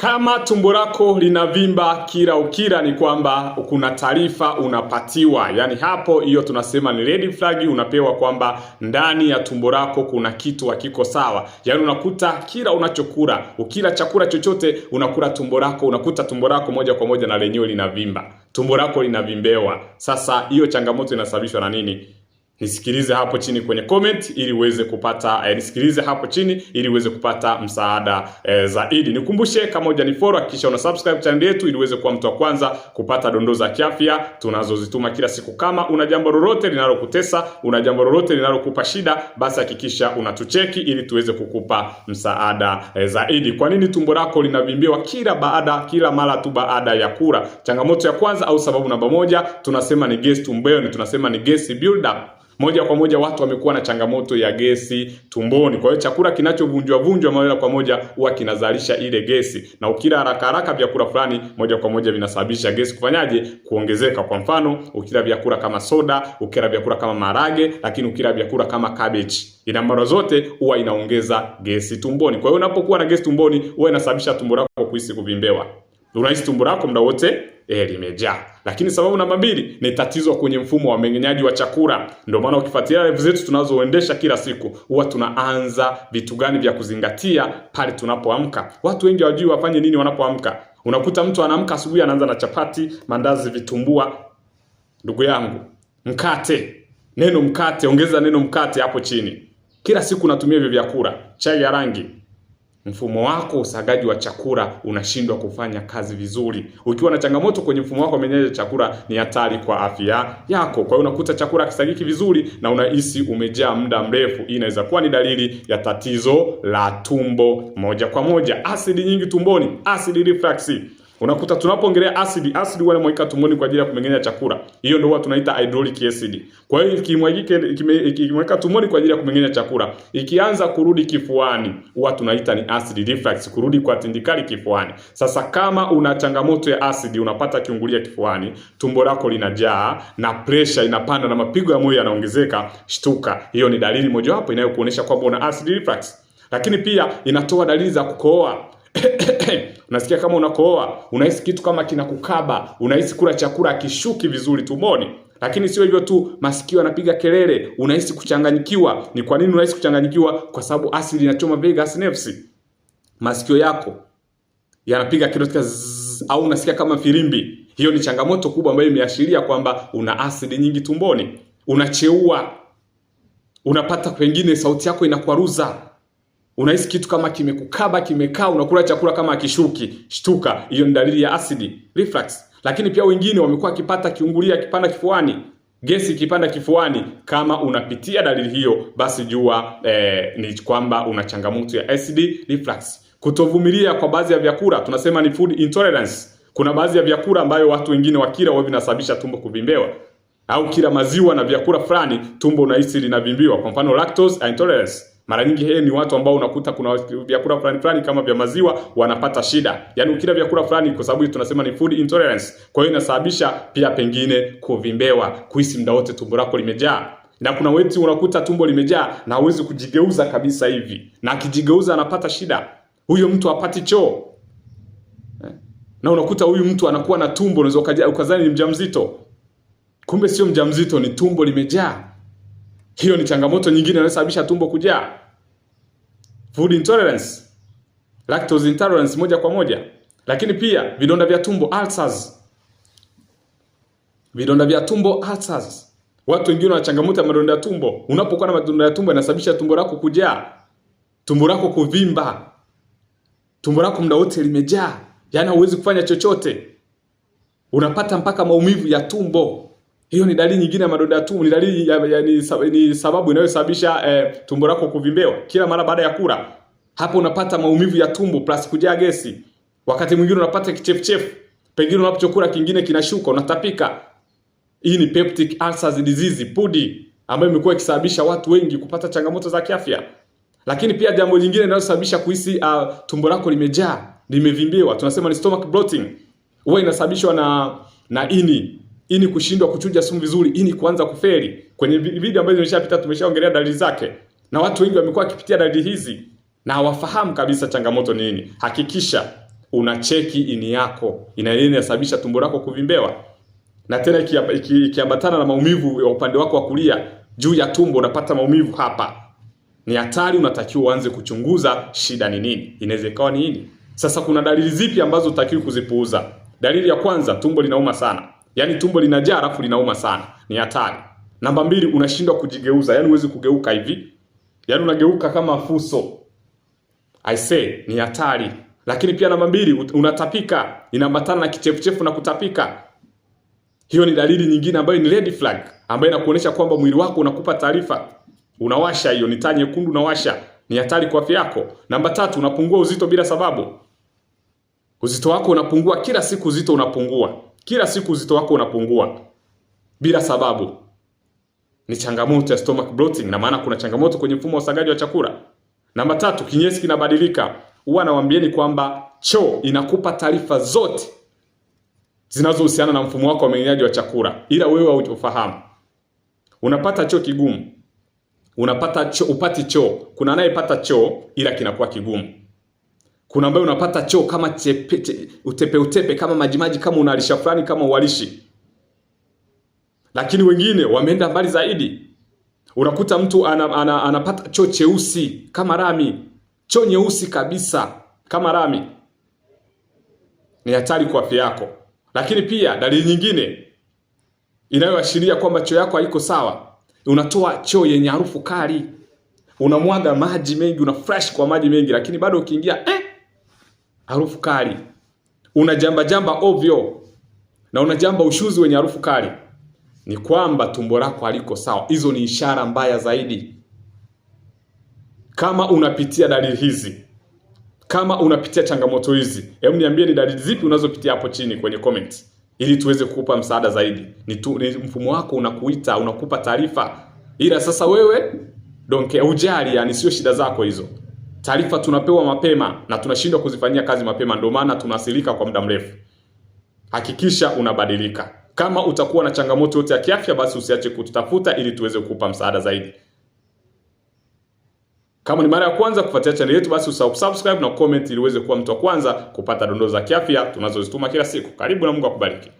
Kama tumbo lako linavimba kila ukila, ni kwamba kuna taarifa unapatiwa. Yani hapo, hiyo tunasema ni red flag, unapewa kwamba ndani ya tumbo lako kuna kitu hakiko sawa. Yani unakuta kila unachokula, ukila chakula chochote, unakuta tumbo lako moja kwa moja na lenyewe linavimba. Tumbo lako linavimbewa. Sasa hiyo changamoto inasababishwa na nini? Nisikilize hapo chini kwenye comment ili uweze kupata msaada zaidi. Nikumbushe, kama hujanifollow hakikisha una subscribe channel yetu ili uweze kuwa mtu wa kwanza kupata dondoo za kiafya tunazozituma kila siku. Kama una jambo lolote linalokutesa, una jambo lolote linalokupa shida, basi hakikisha unatucheki ili tuweze kukupa msaada zaidi. Kwa nini tumbo lako linavimbiwa kila mara tu baada ya kula? Changamoto ya kwanza au sababu namba moja tunasema ni gas tumboni, tunasema ni gas build up. Moja kwa moja watu wamekuwa na changamoto ya gesi tumboni. Kwa hiyo chakula kinachovunjwa moja kwa moja huwa kinazalisha ile gesi. Na ukila haraka vyakula fulani moja kwa moja vinasababisha gesi kufanyaje? Kuongezeka. Kwa mfano, ukila vyakula kama soda, ukila vyakula kama marage, lakini ukila vyakula kama cabbage, ina mara zote huwa inaongeza gesi tumboni. Kwa hiyo unapokuwa na gesi tumboni huwa inasababisha tumbo lako kuhisi kuvimbewa. Unahisi tumbo lako muda wote limejaa. Lakini sababu namba 2 ni tatizo kwenye mfumo wa mmeng'enyaji wa chakula. Ndio maana ukifuatilia live zetu tunazoendesha kila siku, huwa tunaanza vitu gani vya kuzingatia pale tunapoamka. Watu wengi hawajui wafanye nini wanapoamka. Unakuta mtu anaamka asubuhi anaanza na chapati, mandazi, vitumbua. Ndugu yangu, mkate. Neno mkate, ongeza neno mkate hapo chini. Kila siku unatumia hivyo vyakula, chai ya rangi. Mfumo wako usagaji wa chakula unashindwa kufanya kazi vizuri. Ukiwa na changamoto kwenye mfumo wako mmeng'enyaji wa chakula, ni hatari kwa afya yako. Kwa hiyo unakuta chakula kisagiki vizuri na unahisi umejaa muda mrefu. Hii inaweza kuwa ni dalili ya tatizo la tumbo moja kwa moja. Asidi nyingi tumboni, acid reflux. Unakuta tunapoongelea acid huwa inamwagika tumboni kwa ajili ya kumeng'enya chakula. Hiyo ndio huwa tunaita hydraulic acid. Kwa hiyo ikimwagika tumboni kwa ajili ya kumeng'enya chakula, ikianza kurudi kifuani, huwa tunaita ni acid reflux, kurudi kwa tindikali kifuani. Sasa kama una changamoto ya acid, unapata kiungulia kifuani, tumbo lako linajaa na pressure inapanda na mapigo ya moyo yanaongezeka, shtuka. Hiyo ni dalili mojawapo inayokuonyesha kwamba una acid reflux. Lakini pia inatoa dalili za kukohoa. Unasikia kama unakohoa, unahisi kitu kama kinakukaba, unahisi kula chakula kishuki vizuri tumboni. Lakini sio hivyo tu, masikio yanapiga kelele, unahisi kuchanganyikiwa. Ni kwa nini unahisi kuchanganyikiwa? Kwa sababu asidi inachoma vagus nerves. Masikio yako yanapiga kelele au unasikia kama filimbi. Hiyo ni changamoto kubwa ambayo imeashiria kwamba una asidi nyingi tumboni. Unacheua. Unapata pengine sauti yako inakwaruza. Unahisi kitu kama kimekukaba, kimekaa, unakula chakula kama kishuki, shtuka. Hiyo ni dalili ya acid reflux. Lakini pia wengine wamekuwa kipata kiungulia kipanda kifuani, gesi kipanda kifuani. Kama unapitia dalili hiyo, basi jua ni kwamba una changamoto ya acid reflux. Kutovumilia kwa baadhi ya vyakula, tunasema ni food intolerance. Kuna baadhi ya vyakula ambayo watu wengine wakila wao vinasababisha tumbo kuvimbewa. Au kila maziwa na vyakula fulani tumbo unahisi linavimbiwa. Kwa mfano lactose intolerance. Mara nyingi ni watu ambao unakuta kuna vyakula fulani kama vya maziwa wanapata shida. Yaani ukila vyakula fulani, kwa sababu tunasema ni food intolerance. Kwa hiyo inasababisha pia pengine kuvimbewa, kuhisi muda wote tumbo lako limejaa. Na kuna wetu unakuta tumbo limejaa na hawezi kujigeuza kabisa hivi. Na akijigeuza anapata shida. Huyo mtu hapati choo. Na unakuta huyu mtu anakuwa na tumbo, unaweza ukazani ni mjamzito. Kumbe sio mjamzito, ni tumbo limejaa. Hiyo ni changamoto nyingine inayosababisha tumbo kujaa. Food intolerance, lactose intolerance moja kwa moja. Lakini pia vidonda vya tumbo, ulcers. Vidonda vya tumbo, ulcers. Watu wengine wana changamoto ya madonda ya tumbo. Unapokuwa na madonda ya tumbo inasababisha tumbo lako kujaa. Tumbo lako kuvimba. Tumbo lako muda wote limejaa. Yaani huwezi kufanya chochote. Unapata mpaka maumivu ya tumbo. Hiyo ni dalili nyingine ya madonda ya tumbo, ni dalili ni sababu inayosababisha tumbo lako kuvimbewa kila mara baada ya kula. Hapo unapata maumivu ya tumbo plus kujaa gesi. Wakati mwingine unapata kichefuchefu. Pengine unapokula kingine kinashuka, unatapika. Hii ni peptic ulcer disease, PUD, ambayo imekuwa ikisababisha watu wengi kupata changamoto za kiafya. Lakini pia jambo lingine linalosababisha kuhisi tumbo lako limejaa, limevimbewa, tunasema ni stomach bloating. Huwa inasababishwa na ini kushindwa kuchuja sumu vizuri, ini kuanza kufeli. Kwenye video ambazo nimeshapita tumeshaongelea dalili zake. Na watu wengi wamekuwa wakipitia dalili hizi na hawafahamu kabisa changamoto nini. Hakikisha unacheki ini yako, inasababisha tumbo lako kuvimbewa. Na tena ikiambatana na maumivu ya upande wako wa kulia juu ya tumbo, unapata maumivu hapa, ni hatari. Unatakiwa uanze kuchunguza shida ni nini. Inaweza ikawa ni nini. Sasa kuna dalili zipi ambazo utakiwa kuzipuuza? Dalili ya kwanza, tumbo linauma sana. Yaani tumbo linajaa alafu linauma sana, ni hatari. Namba 2, unashindwa kujigeuza, yaani huwezi kugeuka hivi. Yaani unageuka kama fuso. I say ni hatari. Lakini pia namba 2, unatapika, inaambatana na kichefuchefu na kutapika. Hiyo ni dalili nyingine ambayo ni red flag, ambayo inakuonyesha kwamba mwili wako unakupa taarifa. Unawasha, hiyo ni taa nyekundu, unawasha, ni hatari kwa afya yako. Namba 3, unapungua uzito bila sababu. Uzito wako unapungua kila siku, uzito unapungua. Kila siku uzito wako unapungua bila sababu. Ni changamoto ya stomach bloating, na maana kuna changamoto kwenye mfumo wa usagaji wa chakula. Namba 3, kinyesi kinabadilika. Huwa nawaambieni kwamba choo inakupa taarifa zote zinazohusiana na mfumo wako wa mmeng'enyaji wa chakula, ila wewe haufahamu. Unapata choo kigumu. Unapata choo, upati choo. Kuna anayepata choo ila kinakuwa kigumu. Kuna ambaye unapata choo kama utepe kama majimaji, kama unalisha fulani, kama uwalishi. Lakini wengine wameenda mbali zaidi. Unakuta mtu anapata choo cheusi kama rami, choo nyeusi kabisa kama rami. Ni hatari kwa afya yako. Lakini pia dalili nyingine inayoashiria kwamba choo yako haiko sawa, unatoa choo yenye harufu kali. Unamwaga maji mengi, una flash kwa maji mengi, lakini bado ukiingia harufu kali. Unajamba ovyo na unajamba ushuzi wenye harufu kali. Ni kwamba tumbo lako haliko sawa. Hizo ni ishara mbaya zaidi. Kama unapitia dalili hizi, kama unapitia changamoto hizi, hebu niambie ni dalili zipi unazopitia hapo chini kwenye comment, ili tuweze kukupa msaada zaidi. Ni mfumo wako unakuita, unakupa taarifa. Ila sasa wewe ujali, yani sio shida zako hizo. Taarifa tunapewa mapema na tunashindwa kuzifanyia kazi mapema, ndio maana tunaathirika kwa muda mrefu. Hakikisha unabadilika. Kama utakuwa na changamoto yote ya kiafya, basi usiache kututafuta ili tuweze kukupa msaada zaidi. Kama ni mara ya kwanza kufuatia channel yetu, basi usubscribe na comment ili uweze kuwa mtu wa kwanza kupata dondoo za kiafya tunazozituma kila siku. Karibu na Mungu akubariki.